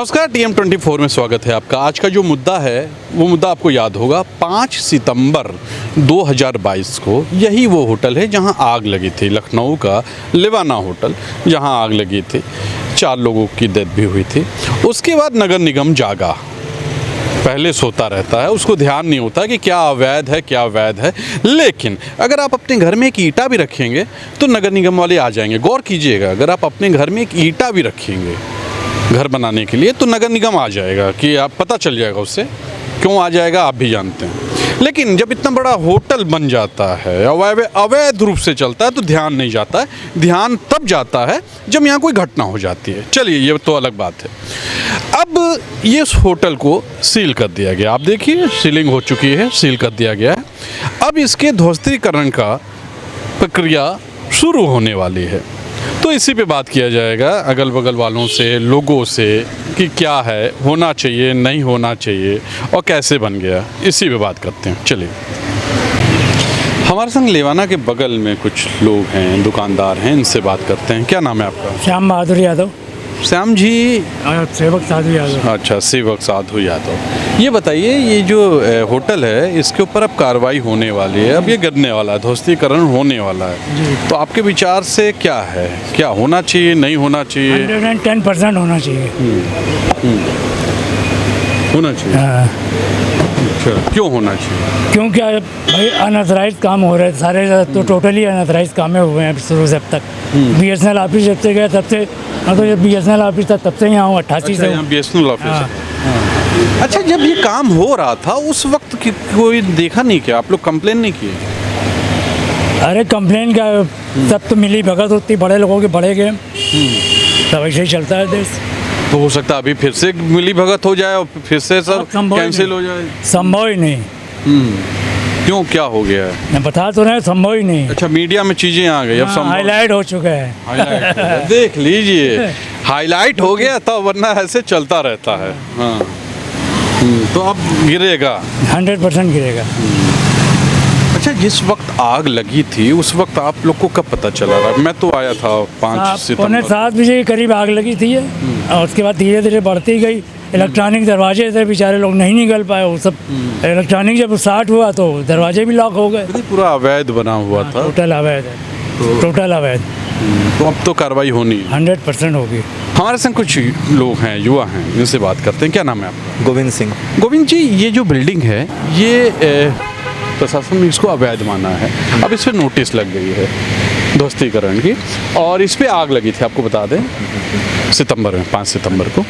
नमस्कार, TM24 में स्वागत है आपका। आज का जो मुद्दा है वो मुद्दा आपको याद होगा। 5 सितंबर 2022 को यही वो होटल है जहां आग लगी थी, लखनऊ का लिवाना होटल जहां आग लगी थी, 4 लोगों की डेथ भी हुई थी। उसके बाद नगर निगम जागा, पहले सोता रहता है, उसको ध्यान नहीं होता कि क्या अवैध है क्या अवैध है। लेकिन अगर आप अपने घर में एक ईंटा भी रखेंगे तो नगर निगम वाले आ जाएंगे। गौर कीजिएगा, अगर आप अपने घर में एक ईंटा भी रखेंगे घर बनाने के लिए तो नगर निगम आ जाएगा, कि आप पता चल जाएगा उससे। क्यों आ जाएगा आप भी जानते हैं। लेकिन जब इतना बड़ा होटल बन जाता है, अवैध रूप से चलता है, तो ध्यान नहीं जाता है। ध्यान तब जाता है जब यहाँ कोई घटना हो जाती है। चलिए, ये तो अलग बात है। अब ये इस होटल को सील कर दिया गया। आप देखिए, सीलिंग हो चुकी है, सील कर दिया गया है। अब इसके ध्वस्तीकरण का प्रक्रिया शुरू होने वाली है। तो इसी पे बात किया जाएगा अगल बगल वालों से, लोगों से, कि क्या है, होना चाहिए, नहीं होना चाहिए और कैसे बन गया। इसी पे बात करते हैं। चलिए, हमारे संग लेवाना के बगल में कुछ लोग हैं, दुकानदार हैं, इनसे बात करते हैं। क्या नाम है आपका? श्याम बहादुर यादव। श्याम जी, सेवक साधु यादव। अच्छा, सेवक साधु यादव। ये बताइए, ये जो होटल है इसके ऊपर अब कार्रवाई होने वाली है, अब ये गिरने वाला है, ध्वस्तीकरण होने वाला है, तो आपके विचार से क्या है, क्या होना चाहिए, नहीं होना चाहिए? 110% होना चाहिए। होना चाहिए। हाँ। अच्छा, क्यों होना चाहिए? क्योंकि भाई अनऑथराइज काम हो रहे हैं सारे, तो टोटली अनऑथराइज काम हुए हैं शुरू से अब तक। BSNL ऑफिस जब से गया तब से, तो जब BSNL ऑफिस था तब से यहाँ हूँ 88 से। BSNL ऑफिस है। अच्छा, जब ये काम हो रहा था उस वक्त कोई देखा नहीं क्या? आप लोग कंप्लेन नहीं किए? अरे कंप्लेन का सब तो मिली भगत होती, बड़े लोगों के बड़े गेम, सब ऐसे ही चलता है देश। तो हो सकता है अभी फिर से मिली भगत हो जाए और फिर से सब कैंसिल हो जाए। संभव ही नहीं। क्यों, क्या हो गया है? मैं बता तो रहे, संभव ही नहीं। अच्छा, मीडिया में चीजें आ गई, अब हाईलाइट हो चुका है। हाईलाइट हो गया। देख लीजिए, हाईलाइट हो गया था, वरना ऐसे चलता रहता है। हाँ। तो अब गिरेगा, 100% गिरेगा। अच्छा, जिस वक्त आग लगी थी उस वक्त आप लोग को कब पता चला था? मैं तो आया था 5 सितंबर। 7:45 बजे के करीब आग लगी थी और उसके बाद धीरे धीरे बढ़ती गई। इलेक्ट्रॉनिक दरवाजे थे, बेचारे लोग नहीं निकल पाए, वो सब इलेक्ट्रॉनिक जब स्टार्ट हुआ तो दरवाजे भी लॉक हो गए। पूरा अवैध बना हुआ था। टोटल अवैध है, टोटल अवैध। तो अब तो कार्रवाई होनी 100% होगी। हमारे संग कुछ लोग हैं, युवा हैं, इनसे बात करते हैं। क्या नाम है आपका? गोविंद सिंह। गोविंद जी, ये जो बिल्डिंग है ये प्रशासन ने इसको अवैध माना है। अब इस पर नोटिस लग गई है ध्वस्तीकरण की, और इस पर आग लगी थी, आपको बता दें, सितंबर में, 5 सितंबर को।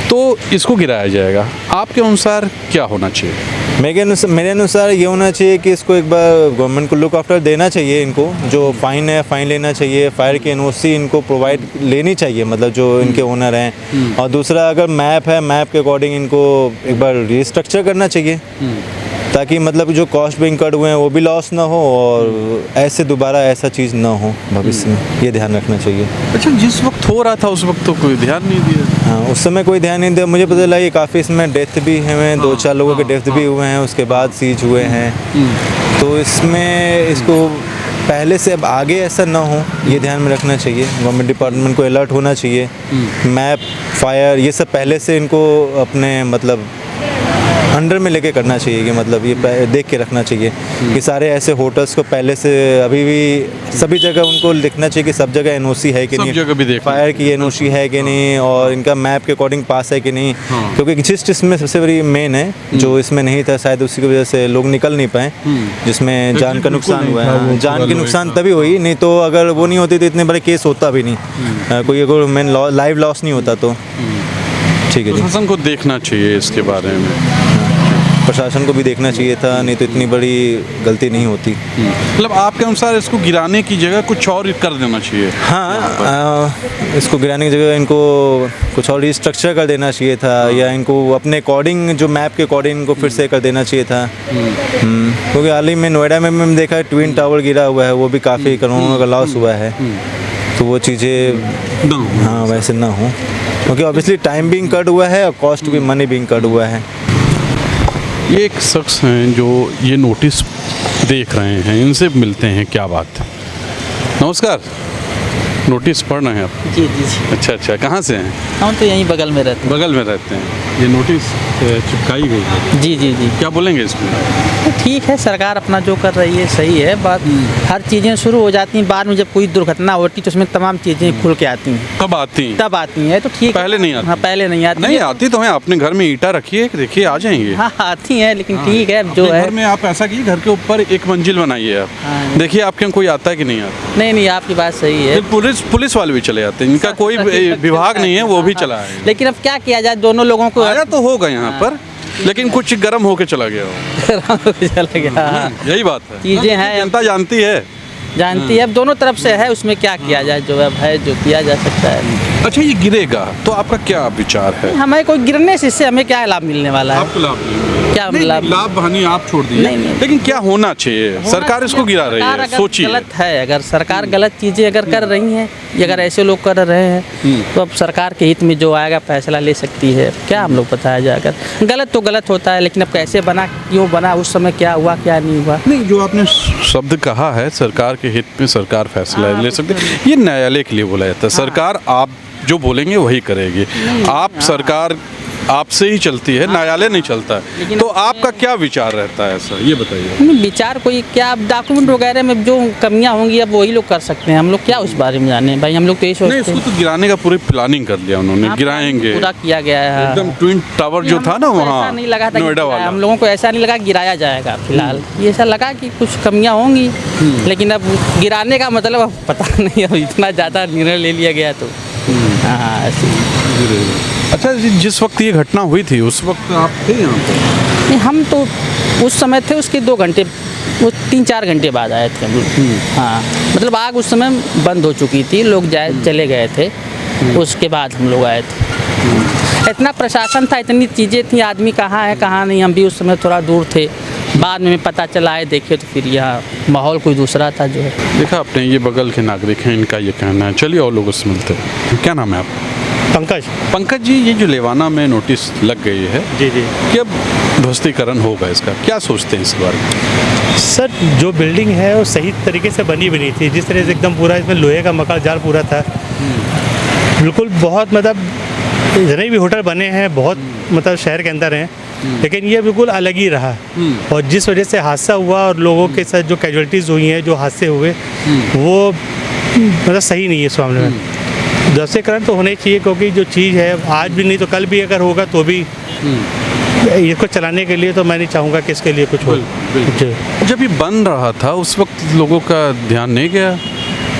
तो इसको गिराया जाएगा। आपके अनुसार क्या होना चाहिए? मेरे अनुसार ये होना चाहिए कि इसको एक बार गवर्नमेंट को लुक आफ्टर देना चाहिए। इनको जो फाइन है, फाइन लेना चाहिए। फायर की NOC इनको प्रोवाइड लेनी चाहिए, मतलब जो इनके ओनर हैं। और दूसरा, अगर मैप है, मैप के अकॉर्डिंग इनको एक बार रिस्ट्रक्चर करना चाहिए, ताकि मतलब जो कॉस्ट भी इंकर्ड हुए हैं वो भी लॉस ना हो, और ऐसे दोबारा ऐसा चीज़ ना हो भविष्य में, ये ध्यान रखना चाहिए। अच्छा, जिस वक्त हो रहा था उस वक्त तो कोई ध्यान नहीं दिया? हाँ, उस समय कोई ध्यान नहीं दिया। मुझे पता लगा ये काफ़ी इसमें डेथ भी हैं, 2-4 लोगों के डेथ भी हुए हैं, उसके बाद सीज हुए हैं। तो इसमें इसको पहले से अब आगे ऐसा ना हो, ये ध्यान में रखना चाहिए। गवर्नमेंट डिपार्टमेंट को अलर्ट होना चाहिए। मैप, फायर, ये सब पहले से इनको अपने मतलब अंडर में लेके करना चाहिए, कि मतलब ये देख के रखना चाहिए कि सारे ऐसे होटल्स को पहले से अभी भी सभी जगह उनको लिखना चाहिए कि सब जगह NOC है कि नहीं, जगह भी फायर की NOC है कि नहीं, और इनका मैप के अकॉर्डिंग पास है कि नहीं। हाँ। क्योंकि जिस इसमें सबसे बड़ी मेन है, जो इसमें नहीं था, शायद उसी की वजह से लोग निकल नहीं पाए, जिसमें जान का नुकसान हुआ है। जान की नुकसान तभी हुई, नहीं तो अगर वो नहीं होती तो इतने बड़े केस होता भी नहीं, कोई अगर मेन लाइव लॉस नहीं होता तो। ठीक है जी, प्रशासन को देखना चाहिए इसके बारे में। प्रशासन को भी देखना चाहिए था, नहीं तो इतनी बड़ी गलती नहीं होती। मतलब आपके अनुसार इसको गिराने की जगह कुछ और कर देना चाहिए? हाँ, इसको गिराने की जगह इनको कुछ और रिस्ट्रक्चर कर देना चाहिए था, या इनको अपने अकॉर्डिंग, जो मैप के अकॉर्डिंग इनको फिर से कर देना चाहिए था। क्योंकि हाल ही में नोएडा में मैंने देखा है, ट्विन टावर गिरा हुआ है, वो भी काफ़ी करोड़ों का लॉस हुआ है। तो वो चीज़ें हाँ वैसे ना हो, क्योंकि ऑब्वियसली टाइम भी इंकर्ड हुआ है और कॉस्ट भी, मनी भी इंकर्ड हुआ है। ये एक शख्स हैं जो ये नोटिस देख रहे हैं, इनसे मिलते हैं। क्या बात है? नमस्कार। नोटिस पढ़ रहे हैं आप? जी जी जी। अच्छा अच्छा, कहाँ से हैं? हम तो यहीं बगल में रहते हैं। बगल में रहते हैं। ये नोटिस चिपकाई गई है, जी जी जी। क्या बोलेंगे इसमें? तो ठीक है, सरकार अपना जो कर रही है सही है। बात हर चीज़ें शुरू हो जाती हैं, बाद में जब कोई दुर्घटना होती है तो उसमें तमाम चीज़ें खुल के आती हैं, कब आती हैं? तब आती हैं। तो ठीक है। पहले नहीं आती? हाँ, पहले नहीं आती नहीं हैं। आती तो है, अपने घर में ईंटा रखिए, देखिए आ जाएंगे। हाँ आती हैं, लेकिन ठीक है अब जो अपने है। घर में आप ऐसा कीजिए, घर के ऊपर एक मंजिल बनाइए आप, हाँ। देखिए आपके यहाँ कोई आता है कि नहीं आता। नहीं नहीं, आपकी बात सही है। फिर पुलिस वाले भी चले जाते हैं, इनका कोई विभाग नहीं है, वो भी चला है। लेकिन अब क्या किया जाए, दोनों लोगों को आया तो होगा यहाँ पर, लेकिन कुछ गर्म होके चला गया हो। चला गया। यही बात है, चीज़ें हैं। जनता जानती है। जानती है, अब दोनों तरफ से है, उसमें क्या किया जाए, जो अब है जो किया जा सकता है। अच्छा, ये गिरेगा तो आपका क्या विचार है? हमें कोई गिरने से इससे हमें क्या लाभ मिलने वाला है? आपको लाभ क्या नहीं, लाभ? लाभ हानि आप छोड़ दीजिए, नहीं, नहीं। लेकिन क्या होना चाहिए? सरकार इसको गिरा रही सरकार है, अगर सोचिए। गलत है, अगर सरकार गलत चीज़ें अगर कर रही हैं, या अगर ऐसे लोग कर रहे हैं, तो अब सरकार के हित में जो आएगा फैसला ले सकती है। क्या हम लोग बताया जाए, अगर गलत तो गलत होता है, लेकिन अब कैसे बना, क्यों बना, उस समय क्या हुआ क्या नहीं हुआ। नहीं, जो आपने शब्द कहा है, सरकार के हित में सरकार फैसला ले सकते, ये न्यायालय के लिए बोला जाता है। सरकार आप जो बोलेंगे वही करेगी। आप सरकार आपसे ही चलती है, न्यायालय नहीं चलता है। लेकिन तो आपका क्या विचार रहता है ऐसा, ये बताइए। नहीं, विचार कोई क्या, अब डॉक्यूमेंट वगैरह में जो कमियां होंगी अब वही लोग कर सकते हैं, हम लोग क्या उस बारे में जाने भाई। हम लोग तो यही नहीं, सोचते उसको तो गिराने का पूरी प्लानिंग कर लिया उन्होंने, हाँ, गिराएंगे। पूरा किया गया है। एकदम ट्विन टावर जो हम था ना लोगों को वहाँ, ऐसा नहीं लगा था कि नोएडा गिराया, वाला। हम लोगों को ऐसा नहीं लगा गिराया जाएगा फिलहाल। ये ऐसा लगा कि कुछ कमियां होंगी, लेकिन अब गिराने का मतलब अब पता नहीं, अब इतना ज़्यादा निर्णय ले लिया गया तो हाँ ऐसे ही। अच्छा, जिस वक्त ये घटना हुई थी उस वक्त आप थे यहाँ पे? नहीं, हम तो उस समय थे, उसके 2 घंटे, वो 3-4 घंटे बाद आए थे हम लोग। हाँ, मतलब आग उस समय बंद हो चुकी थी, लोग चले गए थे, उसके बाद हम लोग आए थे। इतना प्रशासन था, इतनी चीज़ें थी, आदमी कहाँ है कहाँ नहीं, हम भी उस समय थोड़ा दूर थे। बाद में पता चला है, देखे तो फिर यहाँ माहौल कोई दूसरा था जो है। देखा आपने, ये बगल के नागरिक हैं, इनका ये कहना है। चलिए और लोगों से मिलते हैं। क्या नाम है आपका? पंकज। पंकज जी, ये जो लेवाना में नोटिस लग गई है जी जी कि अब ध्वस्तीकरण होगा, इसका क्या सोचते हैं इस बारे में? सर, जो बिल्डिंग है वो सही तरीके से बनी भी नहीं थी, जिस तरह से एकदम पूरा इसमें लोहे का मकान जाल पूरा था, बिल्कुल बहुत मतलब जितने भी होटल बने हैं बहुत मतलब शहर के अंदर हैं, लेकिन ये बिल्कुल अलग ही रहा। और जिस वजह से हादसा हुआ और लोगों के साथ जो कैजुअलिटीज़ हुई हैं, जो हादसे हुए, वो मतलब सही नहीं है इस मामले में। ध्वस्तीकरण तो होना ही चाहिए, क्योंकि जो चीज़ है आज भी नहीं तो कल भी अगर होगा तो भी इसको चलाने के लिए तो मैं नहीं चाहूँगा कि इसके लिए कुछ हो। जी। जब ये बन रहा था उस वक्त लोगों का ध्यान नहीं गया?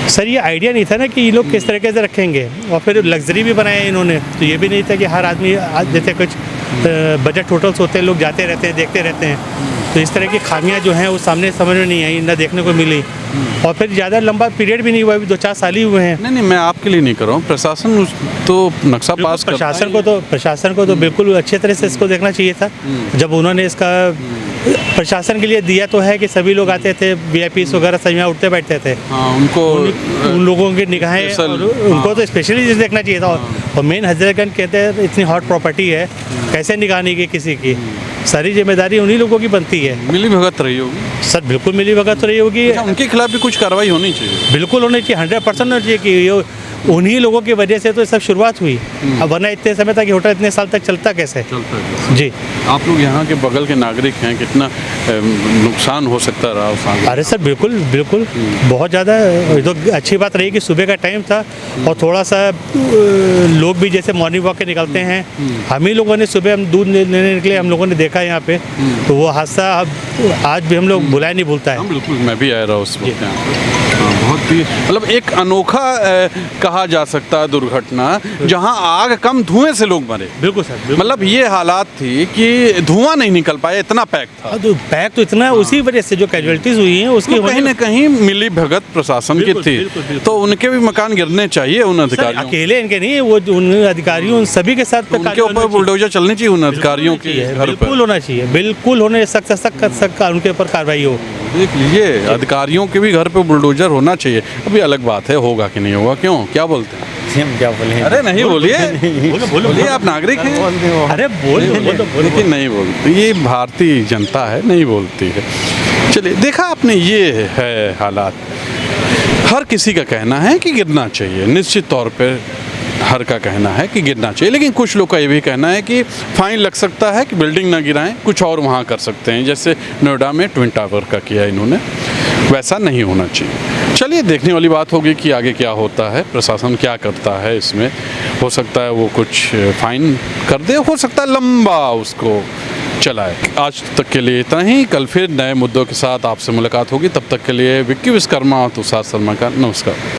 सर, ये आइडिया नहीं था ना कि ये लोग किस तरीके से रखेंगे, और फिर लग्जरी भी बनाया इन्होंने, तो ये भी नहीं था कि हर आदमी जैसे कुछ बजट होटल्स होते हैं, लोग जाते रहते हैं, देखते रहते हैं, तो इस तरह की खामियां जो हैं वो सामने समझ में नहीं आई, ना देखने को मिली। और फिर ज़्यादा लंबा पीरियड भी नहीं हुआ, अभी 2-4 साल ही हुए हैं। नहीं, मैं आपके लिए नहीं कर रहा हूँ, प्रशासन तो नक्शा पास करता है। प्रशासन को तो बिल्कुल अच्छे तरह से इसको देखना चाहिए था। जब उन्होंने इसका प्रशासन के लिए दिया तो है कि सभी लोग आते थे, वीआईपीस वगैरह सब यहाँ उठते बैठते थे, हाँ, उनको उन लोगों की निगाहें, स्पेशल, और उनको तो स्पेशली देखना चाहिए था। और मेन हजरतगंज कहते हैं इतनी हॉट प्रॉपर्टी है, कैसे निगाह नहीं की किसी की, सारी जिम्मेदारी उन्हीं लोगों की बनती है। मिली भगत रही होगी सर, बिल्कुल मिली भगत रही होगी। अच्छा, उनके खिलाफ भी कुछ कार्रवाई होनी चाहिए। बिल्कुल होनी चाहिए, 100% होनी चाहिए कि ये उन्हीं लोगों की वजह से तो सब शुरुआत हुई। अब वरना इतने समय तक होटल इतने साल तक चलता कैसे? चलता है जी। आप लोग यहाँ के बगल के नागरिक हैं, कितना नुकसान हो सकता रहा उस आग? अरे सर, बिल्कुल बिल्कुल बहुत ज़्यादा। तो अच्छी बात रही कि सुबह का टाइम था और थोड़ा सा लोग भी जैसे मॉर्निंग वॉक के निकलते हैं, हम ही लोगों ने सुबह हम दूध लेने निकले, हम लोगों ने देखा यहाँ पे, तो वो हादसा अब आज भी हम लोग भुलाया नहीं भूलता है। हाँ, बिल्कुल, मैं भी आया रहा उस वक्त यहाँ पे। हाँ, बहुत ही मतलब एक अनोखा कहा जा सकता है दुर्घटना, जहाँ आग कम धुएं से लोग मरे। बिल्कुल सर, बिल्कुल। मतलब ये हालात थी कि धुआं नहीं निकल पाया, इतना पैक था। तो पैक तो इतना उसी वजह से जो कैजुअलिटीज हुई हैं उसकी तो कहीं न कहीं मिली भगत प्रशासन की बिल्कुल, थी, बिल्कुल, बिल्कुल। तो उनके भी मकान गिरने चाहिए उन सर, अधिकारियों। अकेले इनके नहीं, वो उन अधिकारियों उन सभी के साथ तो उनके ऊपर बुलडोजर चलनी चाहिए, उन अधिकारियों के घर पर। बिल्कुल होना चाहिए, बिल्कुल होने सख्त उनके ऊपर कार्रवाई हो। देख लीजिए, अधिकारियों के भी घर पे बुलडोजर होना चाहिए। अभी अलग बात है, होगा कि नहीं होगा, क्यों, क्या बोलते हैं? हम क्या बोले? अरे नहीं बोलिए, बोलिए, आप नागरिक हैं। अरे बोल लेकिन नहीं बोलती, ये भारतीय जनता है, नहीं बोलती है। चलिए, देखा आपने, ये है हालात। हर किसी का कहना है कि गिरना चाहिए, निश्चित तौर पे हर का कहना है कि गिरना चाहिए, लेकिन कुछ लोग का ये भी कहना है कि फाइन लग सकता है कि बिल्डिंग ना गिराएं, कुछ और वहाँ कर सकते हैं, जैसे नोएडा में ट्विन टावर का किया इन्होंने, वैसा नहीं होना चाहिए। चलिए देखने वाली बात होगी कि आगे क्या होता है, प्रशासन क्या करता है इसमें। हो सकता है वो कुछ फाइन कर दे, हो सकता है लंबा उसको चलाए। आज तक के लिए इतना ही, कल फिर नए मुद्दों के साथ आपसे मुलाकात होगी। तब तक के लिए विक्की विश्वकर्मा और तुषार शर्मा का नमस्कार।